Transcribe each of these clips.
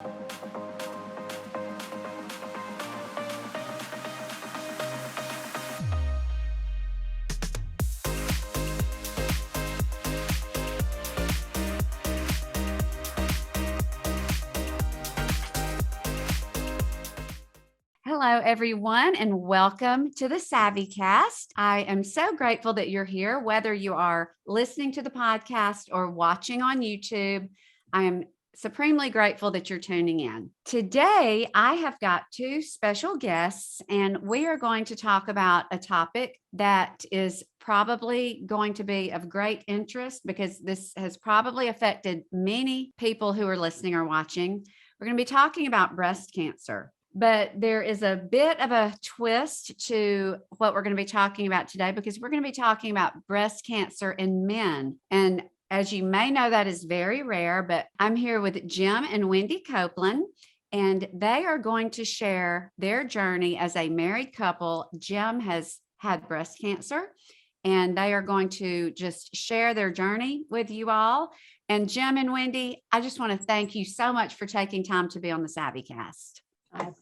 Hello, everyone, and welcome to the Savvy Cast. I am so grateful that you're here, whether you are listening to the podcast or watching on YouTube. I am supremely grateful that you're tuning in. Today, I have got two special guests, and we are going to talk about a topic that is probably going to be of great interest because this has probably affected many people who are listening or watching. We're going to be talking about breast cancer. But there is a bit of a twist to what we're going to be talking about today because we're going to be talking about breast cancer in men. And as you may know, that is very rare, but I'm here with Jim and Wendy Coupland, and they are going to share their journey as a married couple. Jim has had breast cancer, and they are going to just share their journey with you all. And Jim and Wendy, I just want to thank you so much for taking time to be on the Savvy Cast.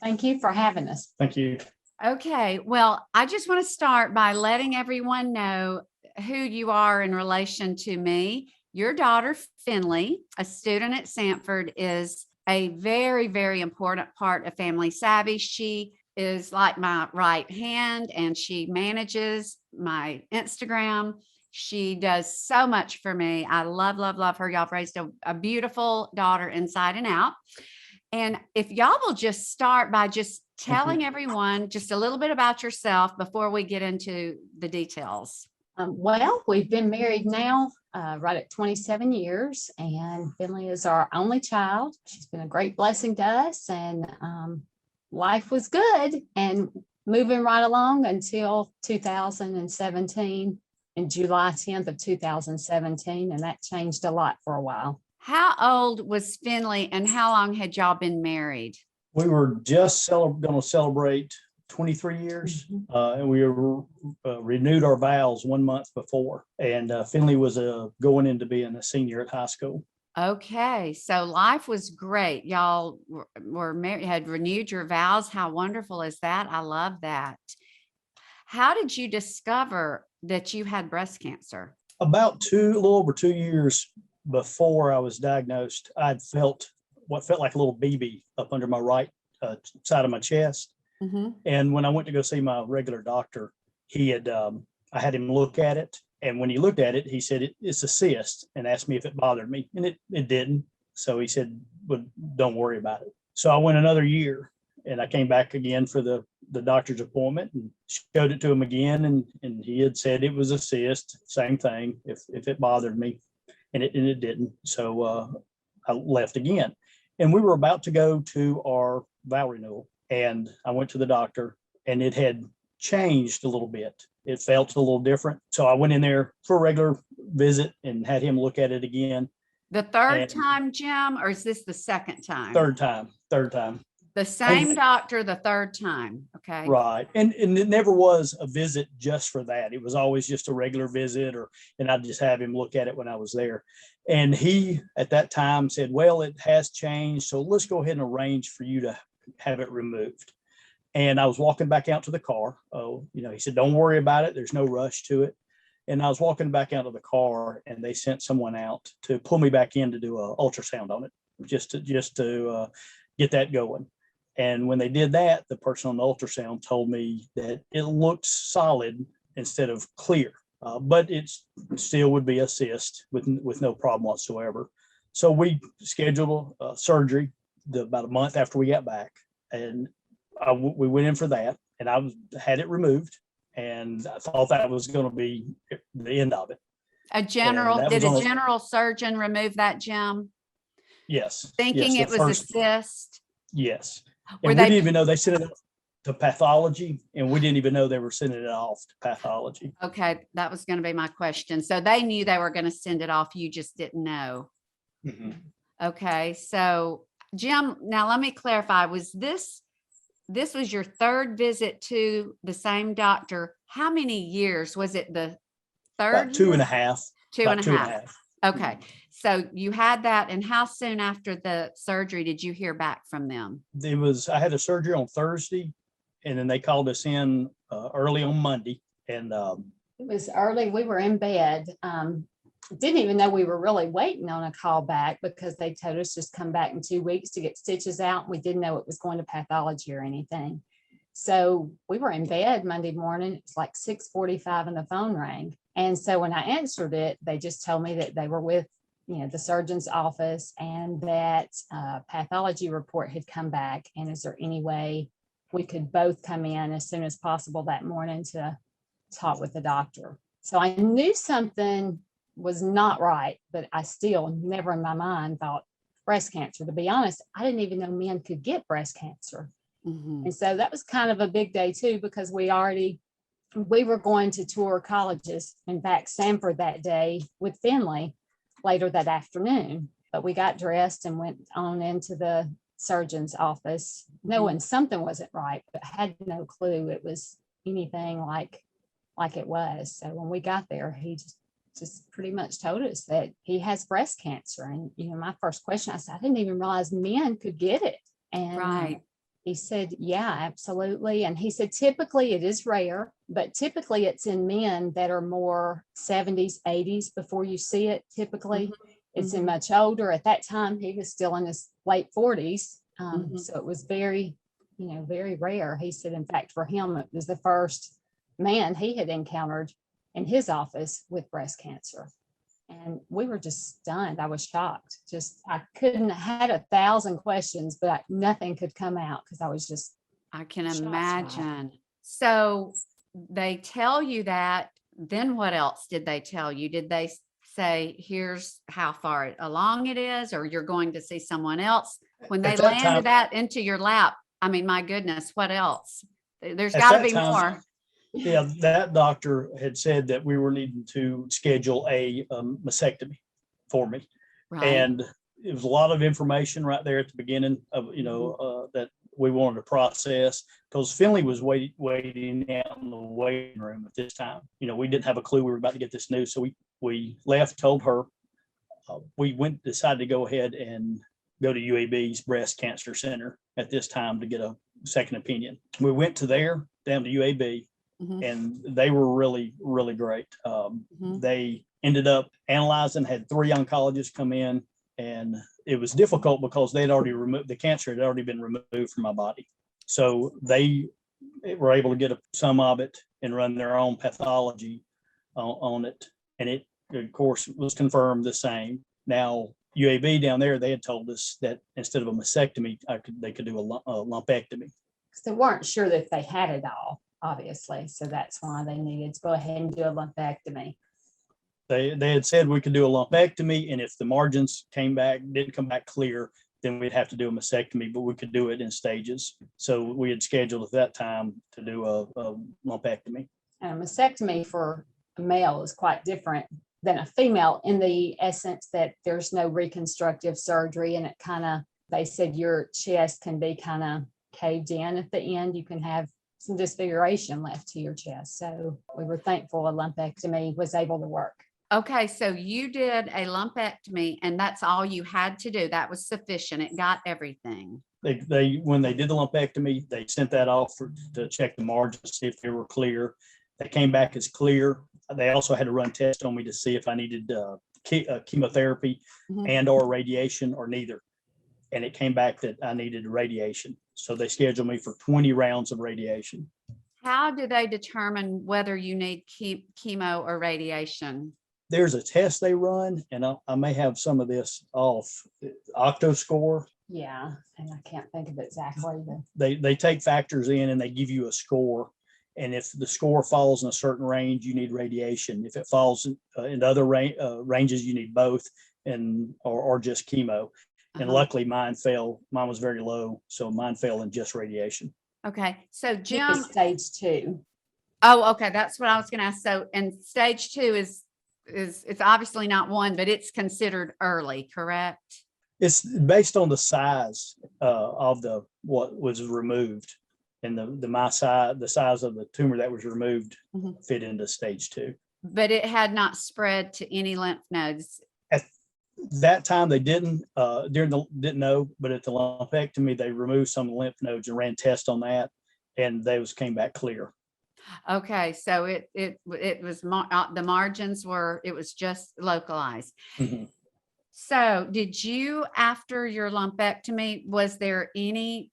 Thank you for having us. Thank you. Okay, well, I just want to start by letting everyone know who you are in relation to me. Your daughter, Finley, a student at Sanford, is a very, very important part of Family Savvy. She is like my right hand, and she manages my Instagram. She does so much for me. I love, love, love her. Y'all have raised a beautiful daughter inside and out. And if y'all will just start by just telling everyone just a little bit about yourself before we get into the details. Well, we've been married now right at 27 years, and Finley is our only child. She's been a great blessing to us, and life was good and moving right along until 2017, in July 10th of 2017, and that changed a lot for a while. How old was Finley and how long had y'all been married? We were just going to celebrate 23 years, and we renewed our vows 1 month before. And Finley was going into being a senior at high school. Okay, so life was great. Y'all were married, had renewed your vows. How wonderful is that? I love that. How did you discover that you had breast cancer? About a little over 2 years before I was diagnosed, I'd felt what felt like a little BB up under my right side of my chest. And when I went to go see my regular doctor, I had him look at it. And when he looked at it, he said, it's a cyst, and asked me if it bothered me. And it didn't. So he said, well, don't worry about it. So I went another year, and I came back again for the doctor's appointment and showed it to him again. And he had said it was a cyst, same thing, if it bothered me. And it didn't. So I left again. And we were about to go to our vow renewal. And I went to the doctor, and it had changed a little bit. It felt a little different. So I went in there for a regular visit and had him look at it again. The third time, Jim, or is this the second time? Third time. The same doctor the third time. Okay. Right. And it never was a visit just for that. It was always just a regular visit, and I'd just have him look at it when I was there. And he, at that time, said, well, it has changed, so let's go ahead and arrange for you to have it removed. And I was walking back out to the car. He said, don't worry about it. There's no rush to it. And I was walking back out of the car, and they sent someone out to pull me back in to do an ultrasound on it, just to get that going. And when they did that, the person on the ultrasound told me that it looked solid instead of clear, but it still would be a cyst with no problem whatsoever. So we scheduled surgery about a month after we got back, and we went in for that, and I had it removed, and I thought that was going to be the end of it. Did a general surgeon remove that, Jim? Yes. Thinking yes, it was a cyst? Yes. And we didn't even know they sent it to pathology, and we didn't even know they were sending it off to pathology. Okay, that was going to be my question. So they knew they were going to send it off. You just didn't know. Okay, so Jim, now let me clarify. Was this was your third visit to the same doctor? How many years was it? The third? About 2.5. 2.5. Okay. So you had that, and how soon after the surgery did you hear back from them? I had a surgery on Thursday, and then they called us in early on Monday. And It was early. We were in bed. Didn't even know we were really waiting on a call back because they told us just come back in 2 weeks to get stitches out. We didn't know it was going to pathology or anything. So we were in bed Monday morning. It's like 6:45 and the phone rang. And so when I answered it, they just told me that they were with, the surgeon's office, and that pathology report had come back. And is there any way we could both come in as soon as possible that morning to talk with the doctor? So I knew something was not right, but I still never in my mind thought breast cancer. To be honest, I didn't even know men could get breast cancer. Mhm. And so that was kind of a big day too, because we were going to tour colleges. In fact, Sanford that day with Finley later that afternoon. But we got dressed and went on into the surgeon's office, knowing something wasn't right, but had no clue it was anything like it was. So when we got there, he just pretty much told us that he has breast cancer. And, my first question, I said, I didn't even realize men could get it. And Right. he said, yeah, absolutely. And he said, typically it is rare, but typically it's in men that are more 70s, 80s before you see it. Typically it's in much older. At that time, he was still in his late 40s. So it was very, very rare. He said, in fact, for him, it was the first man he had encountered in his office with breast cancer. And we were just stunned. I was shocked. I couldn't had 1,000 questions, but nothing could come out because I was just. I can shocked. imagine. So they tell you that, then what else did they tell you? Did they say, here's how far along it is, or you're going to see someone else? When they At that time- landed that into your lap, I mean, my goodness, what else? There's At got to that be time- more. Yeah, that doctor had said that we were needing to schedule a mastectomy for me. Right. And it was a lot of information right there at the beginning of, that we wanted to process, because Finley was waiting out in the waiting room at this time. We didn't have a clue we were about to get this news. So we left, told her, we decided to go ahead and go to UAB's breast cancer center at this time to get a second opinion. We went down to UAB. And they were really, really great. They ended up analyzing, had 3 oncologists come in, and it was difficult because they'd already removed the cancer had already been removed from my body. So they were able to get some of it and run their own pathology on it. And it, of course, was confirmed the same. Now, UAB down there, they had told us that instead of a mastectomy, they could do a lumpectomy. They weren't sure that they had it all, obviously. So that's why they needed to go ahead and do a lumpectomy. They had said we could do a lumpectomy, and if the margins didn't come back clear, then we'd have to do a mastectomy, but we could do it in stages. So we had scheduled at that time to do a lumpectomy. And a mastectomy for a male is quite different than a female, in the essence that there's no reconstructive surgery, and they said your chest can be kind of caved in at the end. You can have some disfiguration left to your chest. So we were thankful a lumpectomy was able to work. Okay, so you did a lumpectomy, and that's all you had to do. That was sufficient. It got everything. When they did the lumpectomy, they sent that off to check the margins, see if they were clear. They came back as clear. They also had to run tests on me to see if I needed chemotherapy and or radiation, or neither. And it came back that I needed radiation. So they scheduled me for 20 rounds of radiation. How do they determine whether you need chemo or radiation? There's a test they run, and I may have some of this off. Octoscore. Yeah, and I can't think of exactly. They take factors in and they give you a score. And if the score falls in a certain range, you need radiation. If it falls in other ranges, you need both, or just chemo. And luckily mine was very low. So mine fell in just radiation. Okay. So Jim. It was stage 2. Oh, okay. That's what I was going to ask. So, and stage 2 is it's obviously not 1, but it's considered early, correct? It's based on the size of what was removed, and the size of the tumor that was removed fit into stage 2. But it had not spread to any lymph nodes. At That time they didn't, didn't know, but at the lumpectomy, they removed some lymph nodes and ran tests on that, and those came back clear. Okay, so it was the margins were, it was just localized. Mhm. So did you, after your lumpectomy, was there any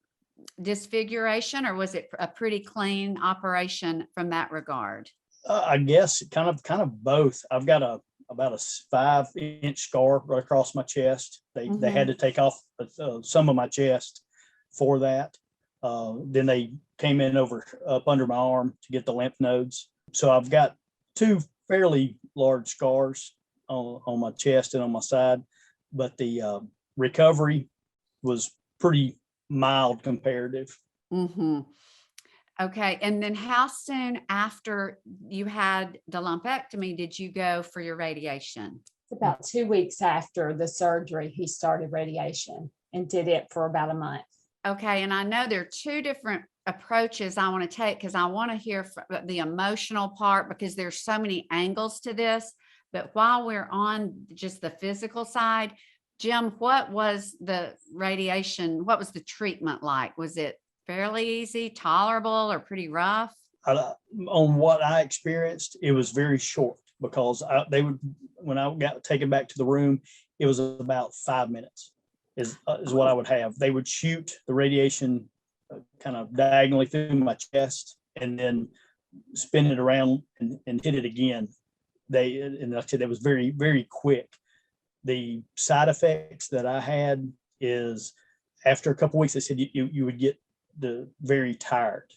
disfiguration, or was it a pretty clean operation from that regard? I guess kind of both. I've got about a 5-inch scar right across my chest. They had to take off some of my chest for that. Then they came in up under my arm to get the lymph nodes. So I've got 2 fairly large scars on my chest and on my side, but the recovery was pretty mild comparative. Mm-hmm. Okay. And then how soon after you had the lumpectomy did you go for your radiation? About 2 weeks after the surgery, he started radiation and did it for about a month. Okay. And I know there are 2 different approaches I want to take, because I want to hear the emotional part, because there's so many angles to this. But while we're on just the physical side, Jim, what was the radiation? What was the treatment like? Was it fairly easy, tolerable, or pretty rough? On what I experienced, it was very short, because when I got taken back to the room, it was about 5 minutes is what I would have. They would shoot the radiation kind of diagonally through my chest and then spin it around and hit it again. And like I said, it was very, very quick. The side effects that I had is, after a couple of weeks, they said you would get very tired,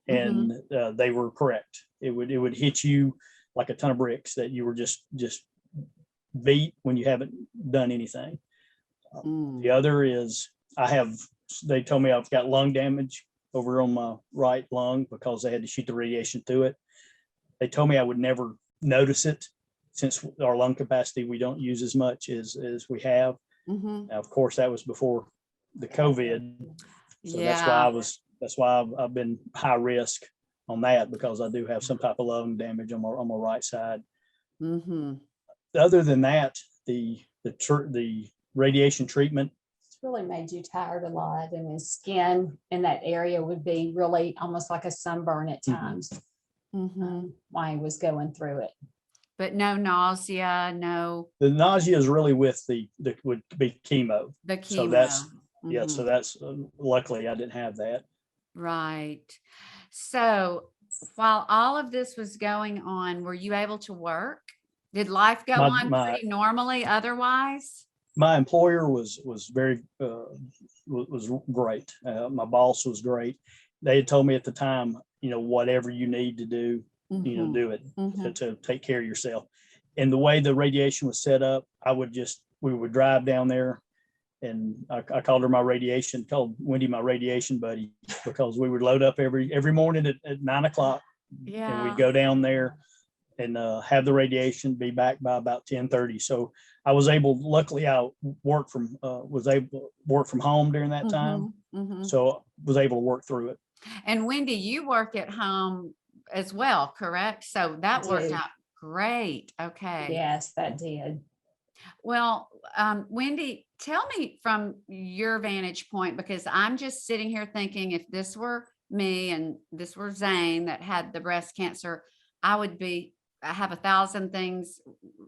and they were correct. It would hit you like a ton of bricks, that you were just beat when you haven't done anything. The other is they told me I've got lung damage over on my right lung because they had to shoot the radiation through it. They told me I would never notice it, since our lung capacity, we don't use as much as we have. Now, of course, that was before the COVID. So that's why I've been high risk on that, because I do have some type of lung damage on my right side. Other than that, the radiation treatment, It's really made you tired a lot, and his skin in that area would be really almost like a sunburn at times while he was going through it. But no nausea, no. the nausea is really with would be chemo. The chemo. So that's so that's luckily I didn't have that. Right. So while all of this was going on, were you able to work? Did life go on pretty normally otherwise? My employer was very was great. My boss was great. They had told me at the time, whatever you need to do, do it to take care of yourself. And the way the radiation was set up, we would drive down there, and I called Wendy my radiation buddy, because we would load up every morning at 9 o'clock. Yeah. And we'd go down there and have the radiation, be back by about 10:30. So I was luckily I was able to work from home during that time. So was able to work through it. And Wendy, you work at home as well, correct? So that worked out great. Okay. Yes, that did. Well, Wendy, tell me from your vantage point, because I'm just sitting here thinking, if this were me and this were Zane that had the breast cancer, I have 1,000 things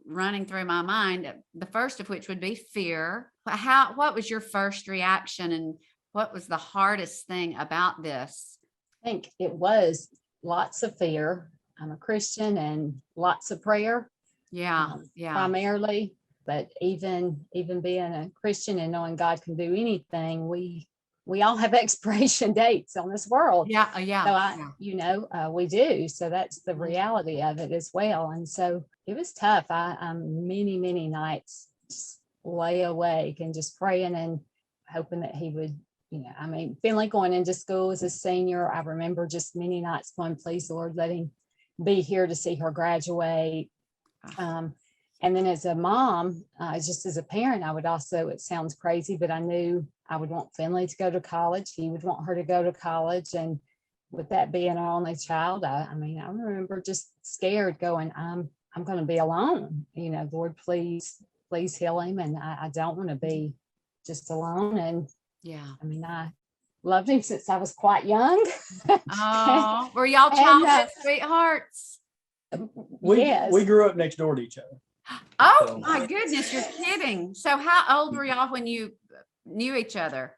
running through my mind. The first of which would be fear. What was your first reaction, and what was the hardest thing about this? I think it was lots of fear. I'm a Christian, and lots of prayer. Yeah. Primarily, but even being a Christian and knowing God can do anything, we all have expiration dates on this world. Yeah. So we do. So that's the reality of it as well. And so it was tough. I many nights just lay awake and just praying and hoping that he would, Finley going into school as a senior, I remember just many nights going, please, Lord, let him be here to see her graduate. And then as a mom, just as a parent, I would also, it sounds crazy, but I knew I would want Finley to go to college. He would want her to go to college. And with that being our only child, I remember just scared going, I'm going to be alone. Lord, please please heal him. And I don't want to be just alone. And Yeah. I mean, I loved him since I was quite young. Oh, were y'all And, childhood sweethearts? Yes. We grew up next door to each other. Oh So- my goodness, you're kidding. So how old were y'all when you knew each other?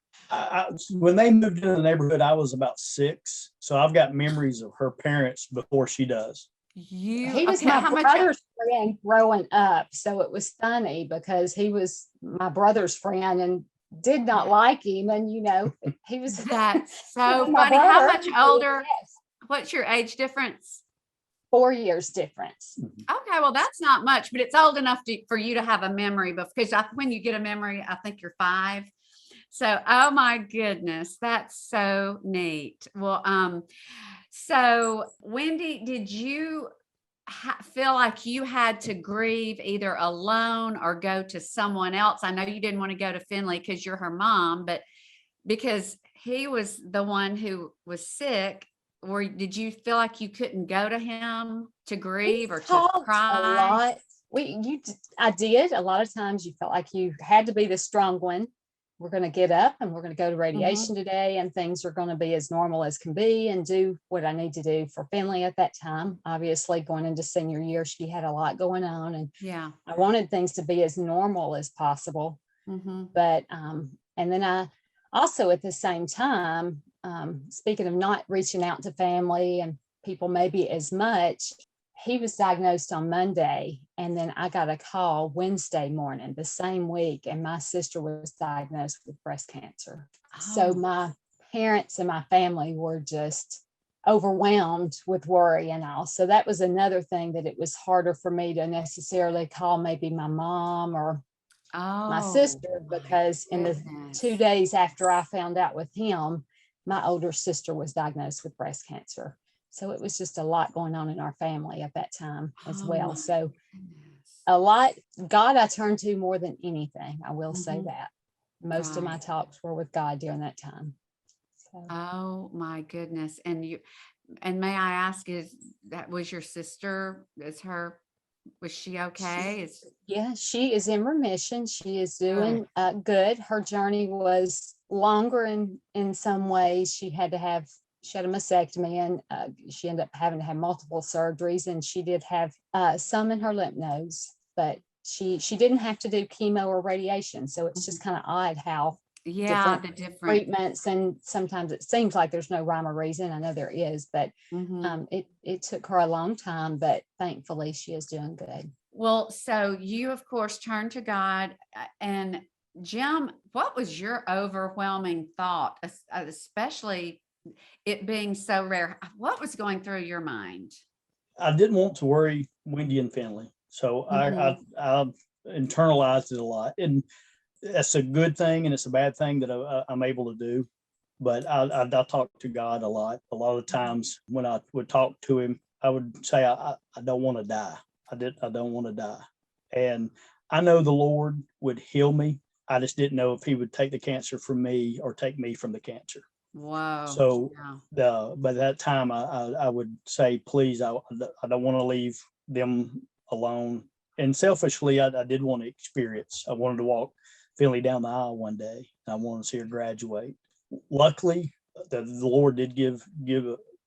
When they moved into the neighborhood, I was about 6. So I've got memories of her parents before she does. He was my brother's friend growing up. So it was funny because he was my brother's friend and did not like him. And, he was. That's so my funny. How brother. much older? Yes, What's your age difference? 4 years difference. Okay, well, that's not much, but it's old enough for you to have a memory, because when you get a memory, I think you're 5. So, oh my goodness, that's so neat. Well, so Wendy, did you feel like you had to grieve either alone or go to someone else? I know you didn't want to go to Finley because you're her mom, but because he was the one who was sick, or did you feel like you couldn't go to him to grieve or to cry? A lot. I did. A lot of times you felt like you had to be the strong one. We're going to get up and we're going to go to radiation today, and things are going to be as normal as can be and do what I need to do for Finley at that time. Obviously, going into senior year, she had a lot going on, and I wanted things to be as normal as possible. But, and then I also at the same time, speaking of not reaching out to family and people maybe as much, he was diagnosed on Monday, and then I got a call Wednesday morning the same week, and my sister was diagnosed with breast cancer. So my parents and my family were just overwhelmed with worry and all. So that was another thing that it was harder for me to necessarily call maybe my mom or my sister, because in the 2 days after I found out with him, my older sister was diagnosed with breast cancer. So it was just a lot going on in our family at that time as well. So a lot, God, I turned to more than anything. I will say that. Most of my talks were with God during that time. So. Oh my goodness. And may I ask, was your sister, was she okay? She is in remission. She is doing good. Her journey was longer in some ways. She had a mastectomy, and she ended up having to have multiple surgeries, and she did have some in her lymph nodes, but she didn't have to do chemo or radiation. So it's just kind of odd how different treatments, and sometimes it seems like there's no rhyme or reason. I know there is, but it took her a long time, but thankfully she is doing good. Well, so you of course turned to God, and Jim, what was your overwhelming thought, especially it being so rare? What was going through your mind? I didn't want to worry Wendy and Finley, so I internalized it a lot, and that's a good thing and it's a bad thing that I'm able to do. But I talk to God a lot. A lot of times when I would talk to him, I would say, I don't want to die. I don't want to die. And I know the Lord would heal me. I just didn't know if he would take the cancer from me or take me from the cancer. Wow. So by that time I would say, please, I don't want to leave them alone. And selfishly, I did want to experience. I wanted to walk Finley down the aisle one day. I wanted to see her graduate. Luckily, the Lord did give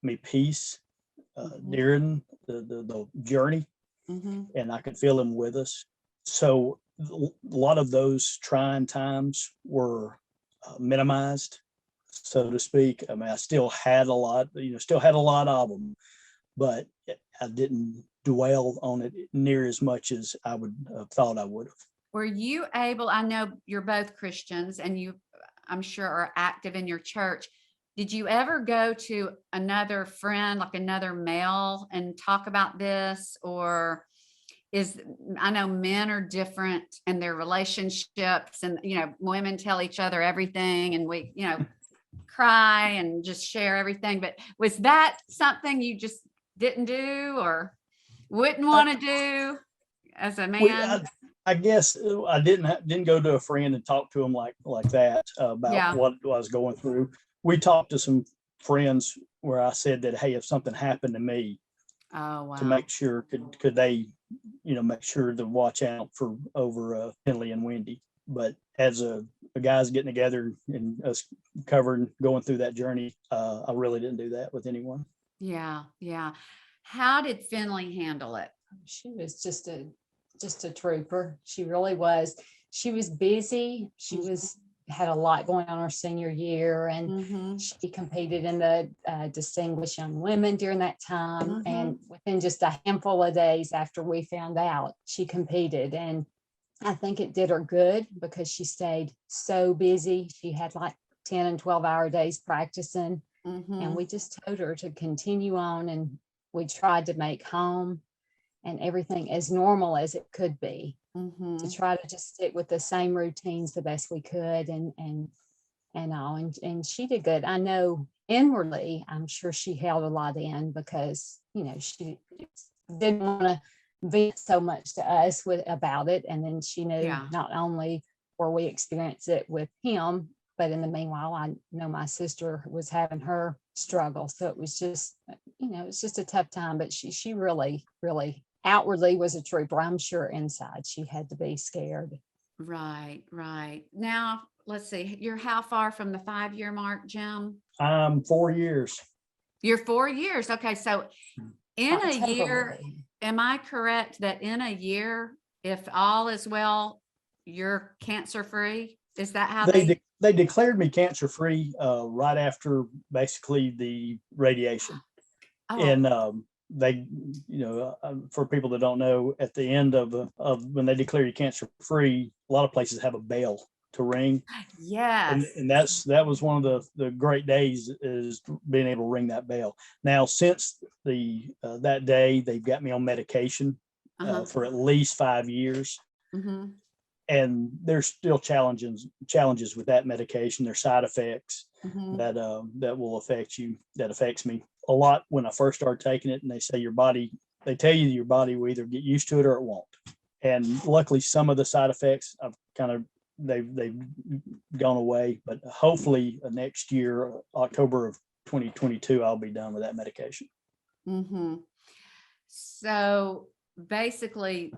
me peace during the journey, and I could feel him with us. So a lot of those trying times were minimized, so to speak. I mean, I still had a lot of them, but I didn't dwell on it near as much as I would have thought I would have. Were you able, I know you're both Christians and you, I'm sure, are active in your church. Did you ever go to another friend, like another male, and talk about this? Or I know men are different in their relationships, and, women tell each other everything, and we, cry and just share everything. But was that something you just didn't do or wouldn't want to do as a man? I guess I didn't go to a friend and talk to him like that about what I was going through. We talked to some friends where I said that, hey, if something happened to me, to make sure could they make sure to watch out for over Finley and Wendy. But as a guys getting together and us covering, going through that journey, I really didn't do that with anyone. Yeah. Yeah. How did Finley handle it? She was just a trooper. She really was. She was busy. She had a lot going on her senior year, and she competed in the Distinguished Young Women during that time. And within just a handful of days after we found out, she competed. And I think it did her good because she stayed so busy. She had like 10 and 12-hour days practicing. And we just told her to continue on, and we tried to make home and everything as normal as it could be, to try to just stick with the same routines the best we could, and all. And she did good. I know inwardly, I'm sure she held a lot in because, she didn't want to vent so much to us about it. And then she knew not only were we experiencing it with him, but in the meanwhile, I know my sister was having her struggle. So it was just, it's just a tough time, but she really, really outwardly was a trooper. I'm sure inside she had to be scared. Right. Now, let's see, you're how far from the 5-year mark, Jim? 4 years. You're 4 years. Okay. So in a year, am I correct that in a year, if all is well, you're cancer free? Is that how they declared me cancer free right after basically the radiation? And they, for people that don't know, at the end of when they declare you cancer free, a lot of places have a bell to ring. Yes. And that was one of the great days, is being able to ring that bell. Now, since that day, they've got me on medication for at least 5 years. And there's still challenges with that medication. There's side effects that will affect you, that affects me a lot when I first started taking it. And they say they tell you your body will either get used to it or it won't. And luckily, some of the side effects they've gone away, but hopefully next year, October of 2022, I'll be done with that medication. So basically,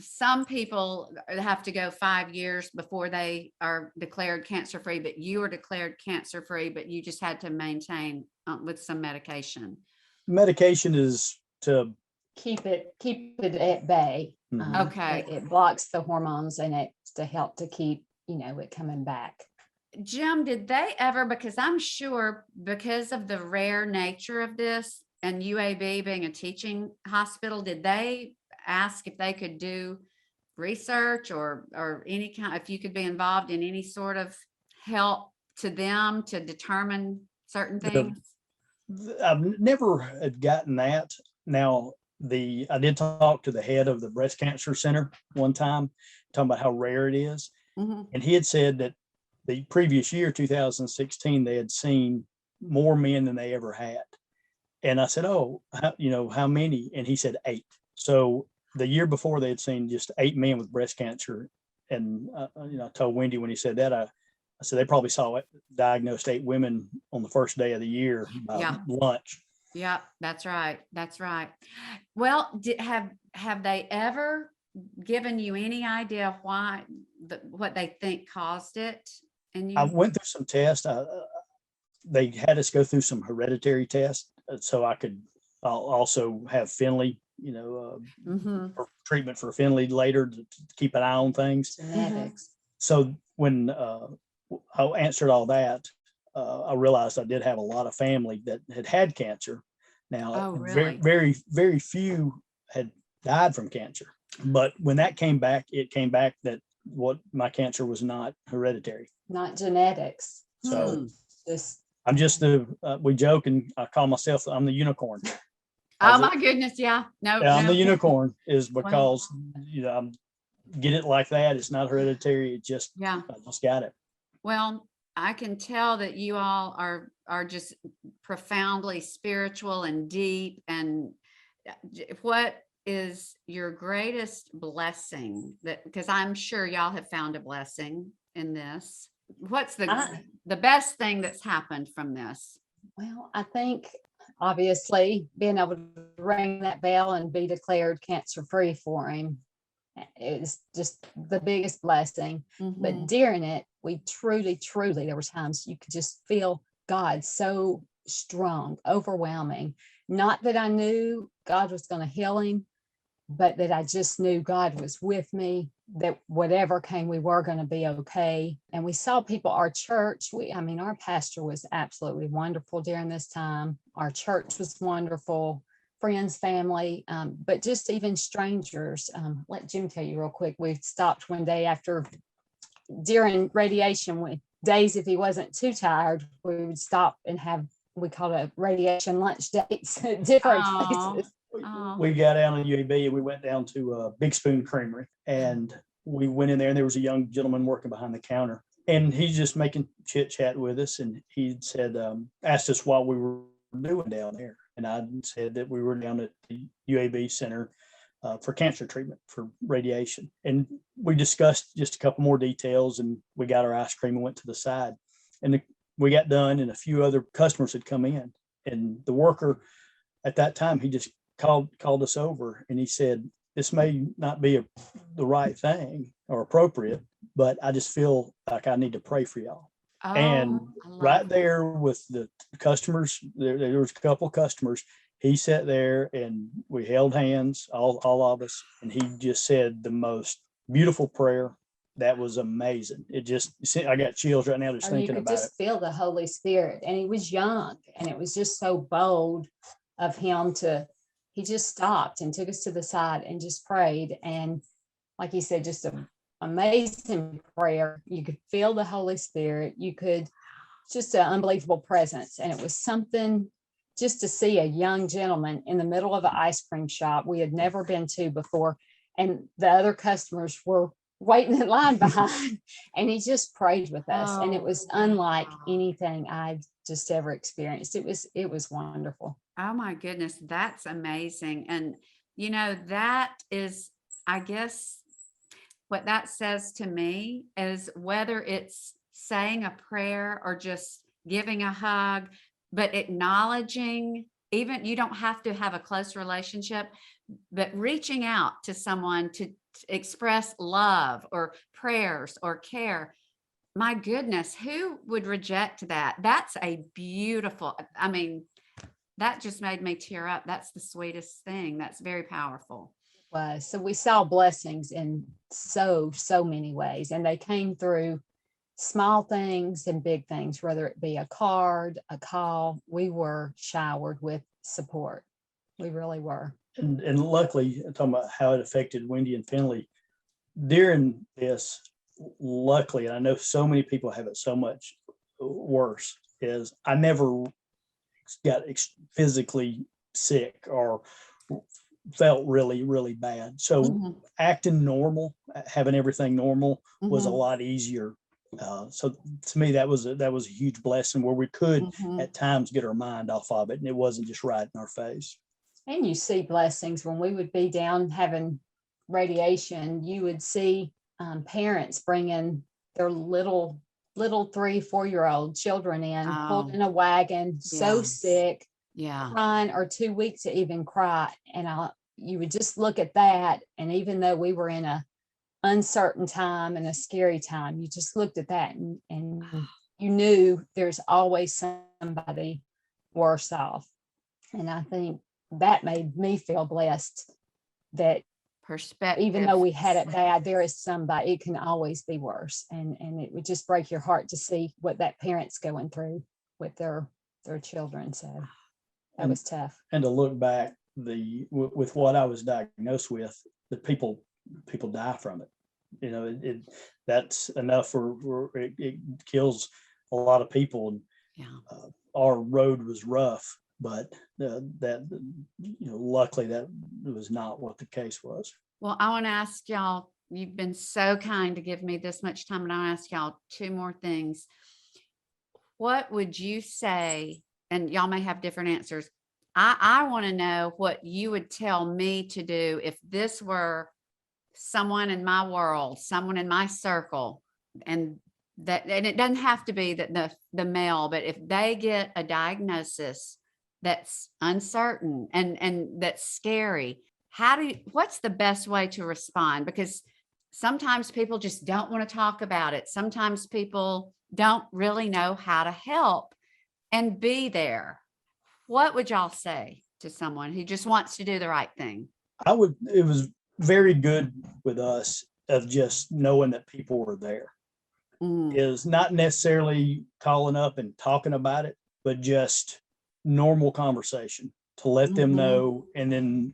some people have to go 5 years before they are declared cancer free, but you were declared cancer free, but you just had to maintain with some medication. Medication is to keep it at bay. Okay. It blocks the hormones, and it's to help to keep, it coming back. Jim, did they ever, because I'm sure because of the rare nature of this and UAB being a teaching hospital, did they ask if they could do research or any kind, if you could be involved in any sort of help to them to determine certain things? I've never had gotten that. Now, I did talk to the head of the breast cancer center one time, talking about how rare it is. And he had said that the previous year, 2016, they had seen more men than they ever had. And I said, how many? And he said 8. So the year before, they had seen just 8 men with breast cancer. And I told Wendy when he said that, I said they probably diagnosed 8 women on the first day of the year by lunch. Yeah, that's right. Well, have they ever given you any idea why, what they think caused it? And I went through some tests. They had us go through some hereditary tests, so I'll also have Finley, for treatment for Finley later to keep an eye on things. Genetics. So when I answered all that, I realized I did have a lot of family that had cancer. Now, really? very, very few had died from cancer. But when that came back, it came back that my cancer was not hereditary, not genetics. So I'm just we joke and I call myself, I'm the unicorn. Oh my goodness. Yeah. No. I'm the unicorn is because, I'm get it like that. It's not hereditary. I just got it. Well, I can tell that you all are just profoundly spiritual and deep. And what is your greatest blessing, because I'm sure y'all have found a blessing in this? What's the best thing that's happened from this? Well, I think obviously being able to ring that bell and be declared cancer free for him is just the biggest blessing. But Mhm. during it, we truly, there were times you could just feel God so strong, overwhelming. Not that I knew God was going to heal him, but that I just knew God was with me, that whatever came, we were going to be okay. And we saw people, our church, our pastor was absolutely wonderful during this time. Our church was wonderful, friends, family, but just even strangers. Let Jim tell you real quick. We stopped one day during radiation, days if he wasn't too tired, we would stop and we called it radiation lunch dates at different places. We got out on UAB and we went down to Big Spoon Creamery, and we went in there, and there was a young gentleman working behind the counter, and he's just making chit chat with us. And he said, asked us what we were doing down there. And I said that we were down at the UAB Center for cancer treatment for radiation. And we discussed just a couple more details, and we got our ice cream and went to the side. And we got done, and a few other customers had come in. And the worker at that time, he just called us over, and he said, this may not be the right thing or appropriate, but I just feel like I need to pray for y'all. And right there with the customers, there was a couple customers. He sat there and we held hands, all of us, and he just said the most beautiful prayer. That was amazing. I got chills right now just thinking about it. You could just feel the Holy Spirit, and he was young, and it was just so bold of him he just stopped and took us to the side and just prayed. And like he said, just an amazing prayer. You could feel the Holy Spirit. You could just an unbelievable presence. And it was something just to see a young gentleman in the middle of an ice cream shop we had never been to before. And the other customers were waiting in line behind, and he just prayed with us. And it was unlike anything I'd just ever experienced. It was wonderful. Oh my goodness, that's amazing. And that is, I guess, what that says to me is whether it's saying a prayer or just giving a hug, but acknowledging, even you don't have to have a close relationship, but reaching out to someone to express love or prayers or care. My goodness, who would reject that? That's a beautiful, that just made me tear up. That's the sweetest thing. That's very powerful. So we saw blessings in so many ways, and they came through small things and big things, whether it be a card, a call. We were showered with support. We really were. And luckily, talking about how it affected Wendy and Finley during this, luckily, and I know so many people have it so much worse, is I never got physically sick or felt really bad. So acting normal, having everything normal was a lot easier. So to me, that was a huge blessing where we could at times get our mind off of it, and it wasn't just right in our face. And you see blessings when we would be down having radiation. You would see parents bringing their little 3-4-year-old children in, pulled in a wagon, so sick, crying or too weak to even cry. And you would just look at that, and even though we were in a uncertain time and a scary time, you just looked at that and you knew there's always somebody worse off. And I think that made me feel blessed that perspective, even though we had it bad, there is somebody, it can always be worse. And it would just break your heart to see what that parent's going through with their children. So that was tough. And to look back, with what I was diagnosed with, the people die from it. That's enough for it kills a lot of people. And our road was rough, but luckily that was not what the case was. Well, I want to ask y'all, you've been so kind to give me this much time, and I want to ask y'all two more things. What would you say, and y'all may have different answers, I want to know what you would tell me to do if this were someone in my world, someone in my circle, and it doesn't have to be that the male, but if they get a diagnosis that's uncertain and that's scary, what's the best way to respond? Because sometimes people just don't want to talk about it. Sometimes people don't really know how to help and be there. What would y'all say to someone who just wants to do the right thing? It was very good with us of just knowing that people were there. Is not necessarily calling up and talking about it, but just normal conversation to let them know, and then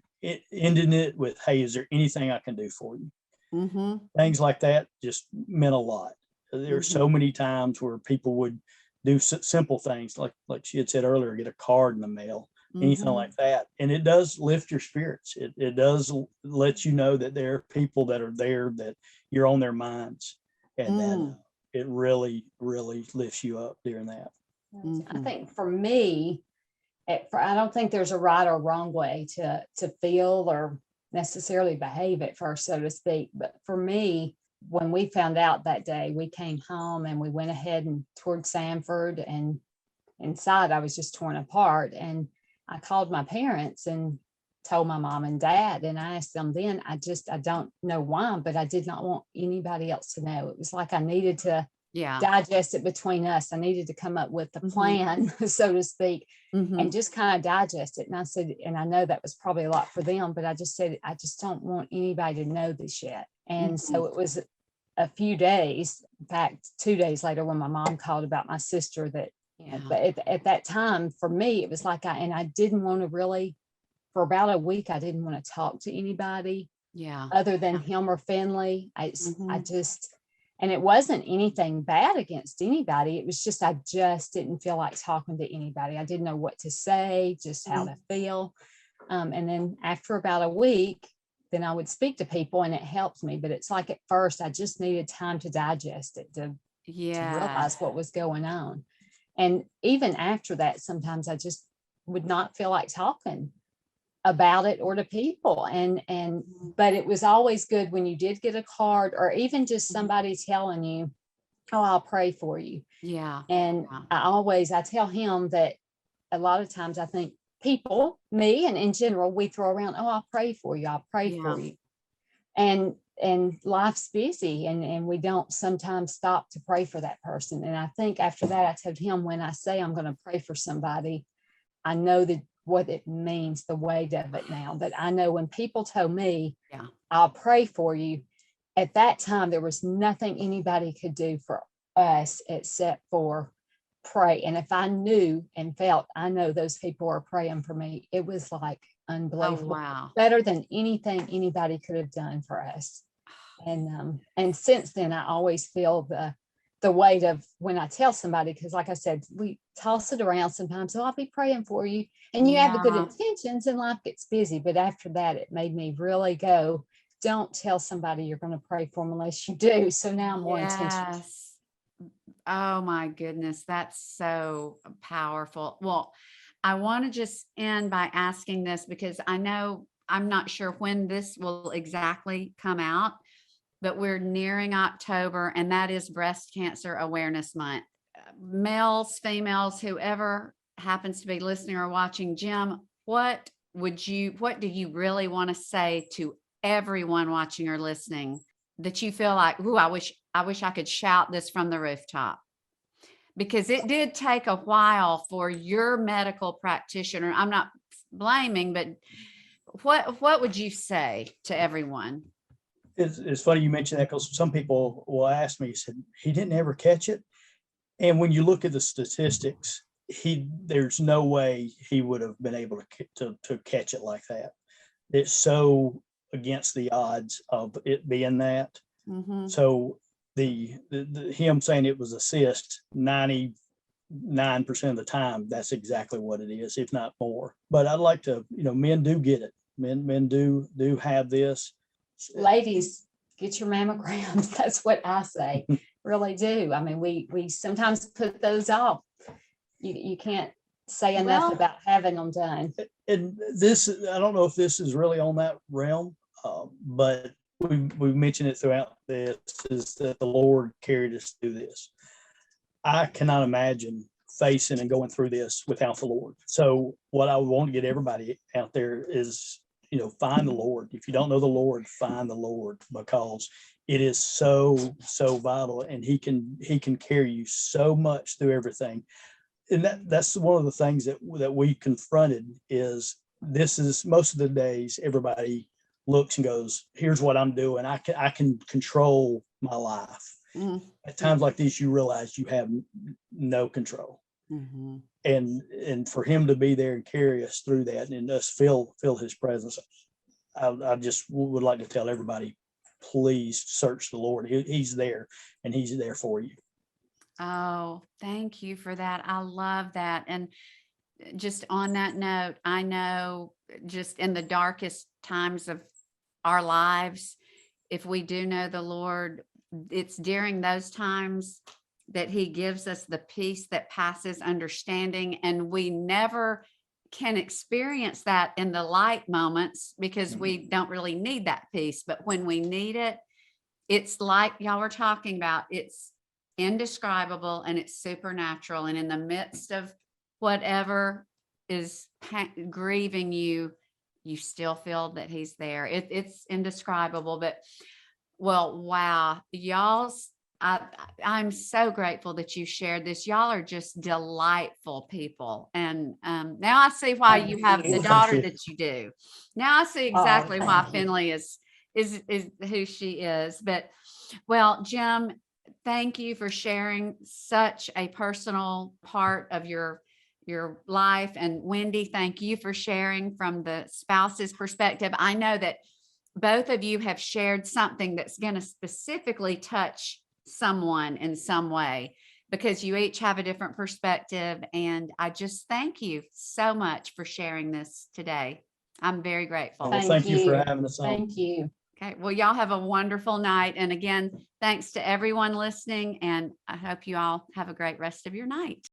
ending it with, hey, is there anything I can do for you? Things like that just meant a lot. There are so many times where people would do simple things like she had said earlier, get a card in the mail, anything like that. And it does lift your spirits. It does let you know that there are people that are there, that you're on their minds, and that it really, really lifts you up during that. I think for me, I don't think there's a right or wrong way to feel or necessarily behave at first, so to speak. But for me, when we found out that day, we came home and we went ahead and toured Sanford, and inside I was just torn apart. And I called my parents and told my mom and dad, and I asked them then, I don't know why, but I did not want anybody else to know. It was like I needed to digest it between us. I needed to come up with a plan, so to speak, and just kind of digest it. And I said, and I know that was probably a lot for them, but I just said, I just don't want anybody to know this yet. And so it was a few days, in fact, 2 days later, when my mom called about my sister, that, but at that time, for me, it was like I didn't want to really, for about a week, I didn't want to talk to anybody other than him or Finley. I just, and it wasn't anything bad against anybody. It was just, I just didn't feel like talking to anybody. I didn't know what to say, just how to feel. And then after about a week, then I would speak to people and it helped me. But it's like at first, I just needed time to digest it, to realize what was going on. And even after that, sometimes I just would not feel like talking about it or to people. But it was always good when you did get a card, or even just somebody telling you, oh, I'll pray for you. And I tell him that a lot of times I think people, me and in general, we throw around, oh, I'll pray for you. I'll pray for you. And life's busy, and we don't sometimes stop to pray for that person. And I think after that, I told him, when I say I'm going to pray for somebody, I know that what it means, the weight of it now. But I know when people told me, I'll pray for you, at that time, there was nothing anybody could do for us except for pray. And if I knew and felt, I know those people are praying for me, it was like unbelievable. Better than anything anybody could have done for us. And since then, I always feel the weight of when I tell somebody, because like I said, we toss it around sometimes. Oh, I'll be praying for you. And you have the good intentions and life gets busy. But after that, it made me really go, don't tell somebody you're going to pray for them unless you do. So now I'm more intentional. Oh my goodness. That's so powerful. Well, I want to just end by asking this, because I know I'm not sure when this will exactly come out, but we're nearing October, and that is Breast Cancer Awareness Month. Males, females, whoever happens to be listening or watching, Jim, what do you really want to say to everyone watching or listening that you feel like, ooh, I wish I could shout this from the rooftop? Because it did take a while for your medical practitioner. I'm not blaming, but what would you say to everyone? It's funny you mentioned that, because some people will ask me, said, he didn't ever catch it. And when you look at the statistics, there's no way he would have been able to catch it like that. It's so against the odds of it being that. So him saying it was a cyst, 99% of the time, that's exactly what it is, if not more. But I'd like to, men do get it. Men do have this. Ladies, get your mammograms. That's what I say. Really do. I mean, we sometimes put those off. You can't say enough about having them done. And this, I don't know if this is really on that realm, but we've mentioned it throughout this, is that the Lord carried us through this. I cannot imagine facing and going through this without the Lord. So what I want to get everybody out there is, find the Lord. If you don't know the Lord, find the Lord, because it is so, so vital, and he can carry you so much through everything. And that's one of the things that we confronted is this is most of the days everybody looks and goes, here's what I'm doing. I can control my life. At times like these, you realize you have no control. Mm-hmm. And for him to be there and carry us through that and us feel his presence, I just would like to tell everybody, please search the Lord. He's there, and he's there for you. Oh, thank you for that. I love that. And just on that note, I know just in the darkest times of our lives, if we do know the Lord, it's during those times that he gives us the peace that passes understanding. And we never can experience that in the light moments because we don't really need that peace. But when we need it, it's like y'all were talking about, it's indescribable and it's supernatural. And in the midst of whatever is grieving you, you still feel that he's there. It's indescribable. But well, wow, y'all, I'm so grateful that you shared this. Y'all are just delightful people. And now I see why you have the daughter that you do. Now I see exactly why Finley is who she is. But well, Jim, thank you for sharing such a personal part of your life. And Wendy, thank you for sharing from the spouse's perspective. I know that both of you have shared something that's going to specifically touch someone in some way, because you each have a different perspective. And I just thank you so much for sharing this today. I'm very grateful. Well, thank you for having us on. Thank you. Okay. Well, y'all have a wonderful night. And again, thanks to everyone listening. And I hope you all have a great rest of your night.